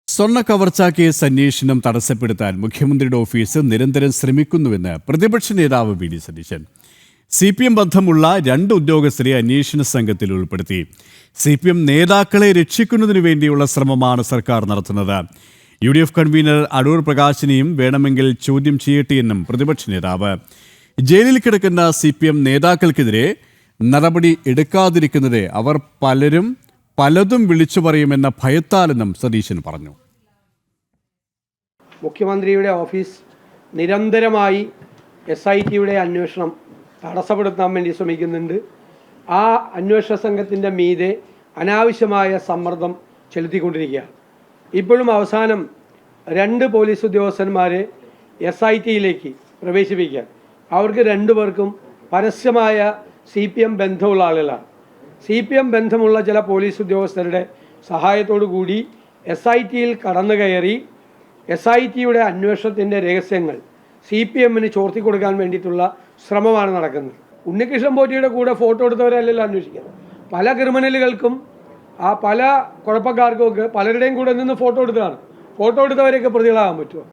സ്വർണ്ണ കവർച്ചാ കേസ് അന്വേഷണം തടസ്സപ്പെടുത്താൻ മുഖ്യമന്ത്രിയുടെ ഓഫീസ് നിരന്തരം ശ്രമിക്കുന്നുവെന്ന് പ്രതിപക്ഷ നേതാവ് വി ഡി സതീശൻ. CPM ബന്ധമുള്ള 2 ഉദ്യോഗസ്ഥരെ അന്വേഷണ സംഘത്തിൽ ഉൾപ്പെടുത്തി. CPM നേതാക്കളെ രക്ഷിക്കുന്നതിനു വേണ്ടിയുള്ള ശ്രമമാണ് സർക്കാർ നടത്തുന്നത്. UDF കൺവീനർ അടൂർ പ്രകാശിനെയും വേണമെങ്കിൽ ചോദ്യം ചെയ്യട്ടെയെന്നും പ്രതിപക്ഷ നേതാവ്. ജയിലിൽ കിടക്കുന്ന CPM നേതാക്കൾക്കെതിരെ നടപടി എടുക്കാതിരിക്കുന്നത് അവർ പലതും വിളിച്ചു പറയുമെന്ന ഭയത്താലെന്നും സതീശൻ പറഞ്ഞു. മുഖ്യമന്ത്രിയുടെ ഓഫീസ് നിരന്തരമായി SITയുടെ അന്വേഷണം തടസ്സപ്പെടുത്താൻ വേണ്ടി ശ്രമിക്കുന്നുണ്ട്. ആ അന്വേഷണ സംഘത്തിൻ്റെ മീതെ അനാവശ്യമായ സമ്മർദ്ദം ചെലുത്തിക്കൊണ്ടിരിക്കുകയാണ്. ഇപ്പോഴും അവസാനം 2 പോലീസ് ഉദ്യോഗസ്ഥന്മാരെ SITയിലേക്ക് പ്രവേശിപ്പിക്കാൻ അവർക്ക് 2 പേർക്കും പരസ്യമായ CPM ബന്ധമുള്ള ആളുകളാണ്. CPM ബന്ധമുള്ള ചില പോലീസ് ഉദ്യോഗസ്ഥരുടെ സഹായത്തോടു കൂടി SITയിൽ കടന്നു കയറി SITയുടെ അന്വേഷണത്തിൻ്റെ രഹസ്യങ്ങൾ CPMന് ചോർത്തി കൊടുക്കാൻ വേണ്ടിയിട്ടുള്ള ശ്രമമാണ് നടക്കുന്നത്. ഉണ്ണികൃഷ്ണൻ പോറ്റിയുടെ കൂടെ ഫോട്ടോ എടുത്തവരല്ലല്ലോ അന്വേഷിക്കുന്നത്. പല ക്രിമിനലുകൾക്കും പല കുഴപ്പക്കാർക്കും ഒക്കെ പലരുടെയും കൂടെ നിന്ന് ഫോട്ടോ എടുത്തതാണ്. ഫോട്ടോ എടുത്തവരെയൊക്കെ പ്രതികളാകാൻ പറ്റുമോ?